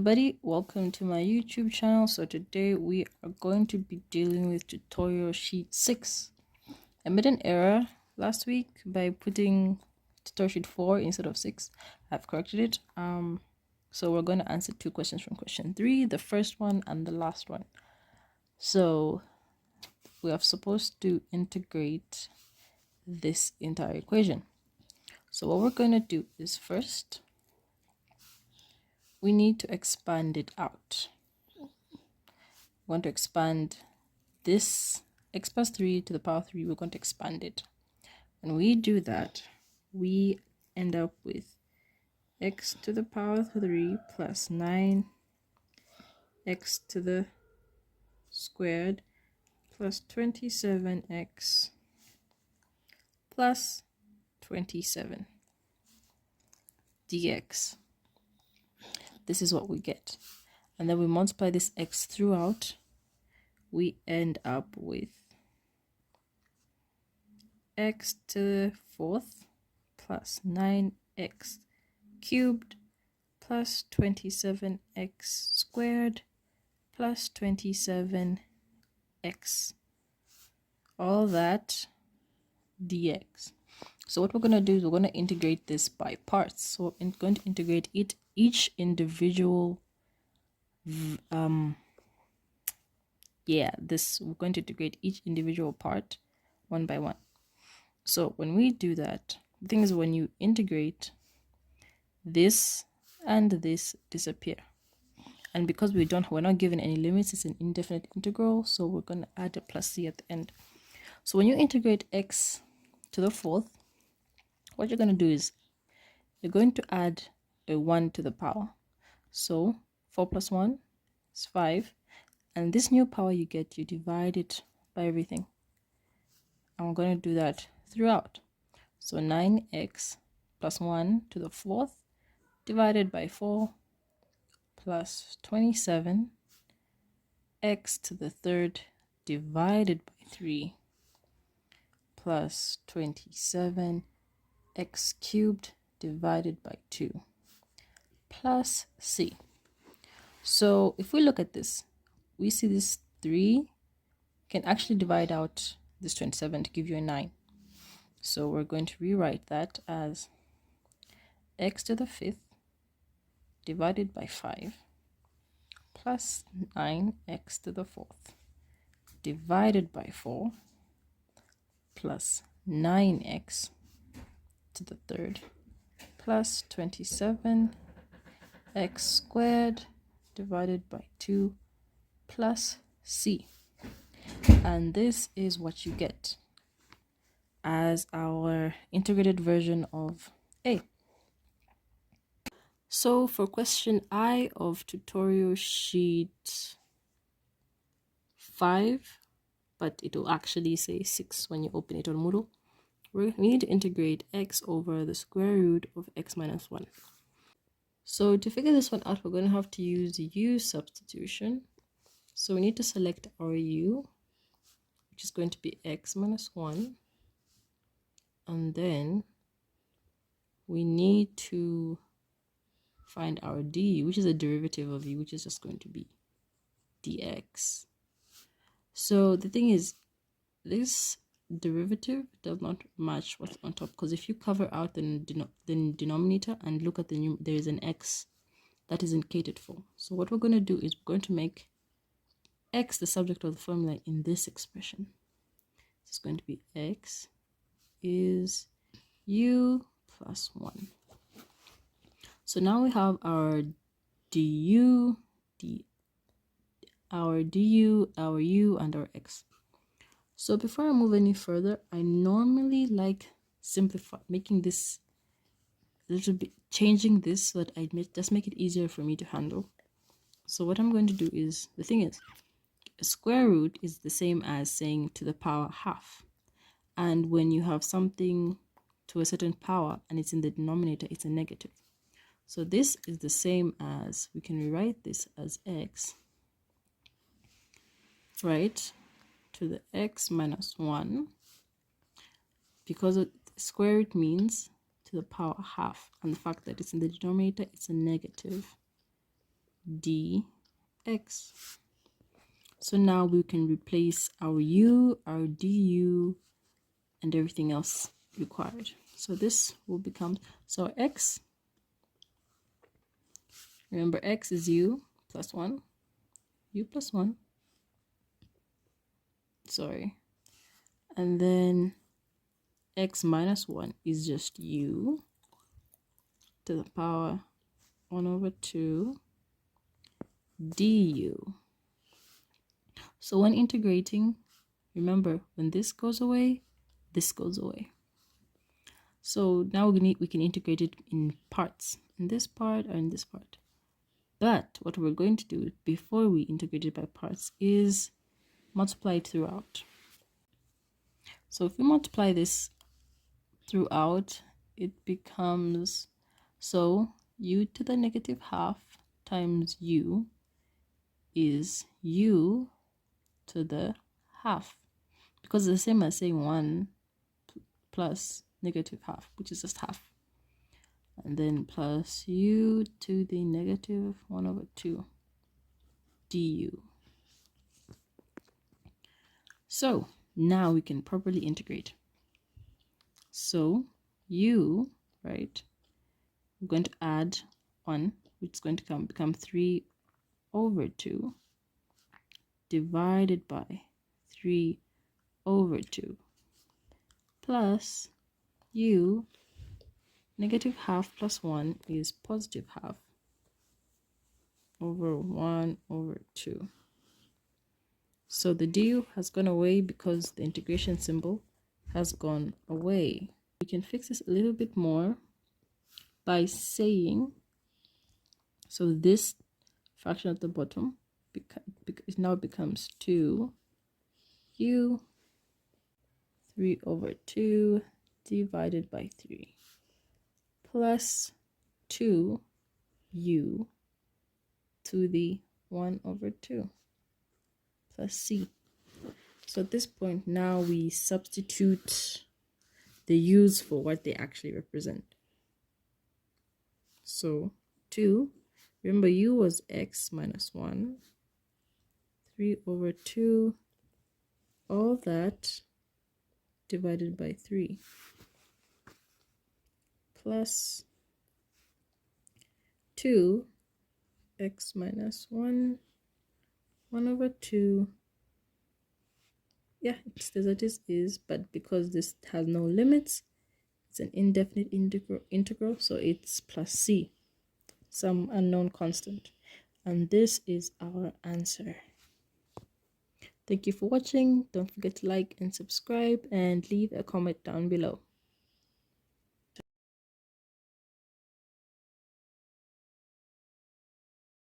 everybody, welcome to my YouTube channel. So today we are going to be dealing with tutorial sheet 6. I made an error last week by putting tutorial sheet 4 instead of 6. I've corrected it. So we're going to answer 2 questions from question 3, the first one and the last one. So we are supposed to integrate this entire equation. So what we're going to do is first we need to expand it out. We want to expand this x plus 3 to the power 3. We're going to expand it. When we do that, we end up with x to the power 3 plus 9x to the squared plus 27x plus 27 dx. This is what we get. And then we multiply this x throughout. We end up with x to the 4th plus 9x cubed plus 27x squared plus 27x. All that dx. So what we're going to do is we're going to integrate this by parts. So we're going to integrate each individual we're going to integrate each individual part one by one. So when we do that, the thing is, when you integrate, this and this disappear, and because we're not given any limits, it's an indefinite integral, so we're going to add a plus c at the end. So when you integrate x to the 4th, what you're going to do is you're going to add a 1 to the power. So 4 plus 1 is 5, and this new power you get, you divide it by everything, and we're going to do that throughout. So 9x plus 1 to the 4th divided by 4 plus 27 x to the 3rd divided by 3 plus 27 x cubed divided by 2 plus c. So if we look at this, we see this 3 can actually divide out this 27 to give you a 9. So we're going to rewrite that as x to the 5th divided by 5 plus 9x to the 4th divided by 4 plus 9x to the 3rd plus 27x squared divided by 2 plus c. And this is what you get as our integrated version of A. So for question I of tutorial sheet 5, but it will actually say 6 when you open it on Moodle, we need to integrate x over the square root of x minus 1. So to figure this one out, we're going to have to use u substitution. So we need to select our u, which is going to be x minus 1. And then we need to find our du, which is a derivative of u, which is just going to be dx. So the thing is, this derivative does not match what's on top, because if you cover out the denominator and look at there is an x that is indicated for. So what we're going to do is we're going to make x the subject of the formula in this expression. It's going to be x is u plus 1. So now we have our du, our u, and our x. So before I move any further, I normally like making this a little bit, changing this so that I just make it easier for me to handle. So what I'm going to do is, the thing is, a square root is the same as saying to the power half. And when you have something to a certain power and it's in the denominator, it's a negative. So this is the same as, we can rewrite this as x, right, to the x minus 1, because square root means to the power half, and the fact that it's in the denominator, it's a negative. dx. So now we can replace our u, our du, and everything else required. So this will become, so x, remember x is u plus 1, u plus 1, sorry, and then x minus 1 is just u to the power 1 over 2 du. So when integrating, remember, when this goes away, this goes away. So now we can integrate it in parts, in this part or in this part. But what we're going to do before we integrate it by parts is multiply it throughout. So if we multiply this throughout, it becomes, so u to the negative half times u is u to the half, because it's the same as saying 1 plus negative half, which is just half, and then plus u to the negative 1 over 2 du. So now we can properly integrate. So u, right, we're going to add 1, which is going to become 3 over 2 divided by 3 over 2 plus u, negative half plus 1 is positive half over 1 over 2. So the du has gone away because the integration symbol has gone away. We can fix this a little bit more by saying, so this fraction at the bottom it now becomes 2 u 3 over 2 divided by 3 plus 2 u to the 1 over 2 plus c. So at this point now we substitute the u's for what they actually represent. So 2, remember u was x minus 1, 3 over 2, all that divided by 3 plus 2 x minus 1, 1 over 2. Yeah, it stays as it is, but because this has no limits, it's an indefinite integral, so it's plus c, some unknown constant. And this is our answer. Thank you for watching. Don't forget to like and subscribe and leave a comment down below.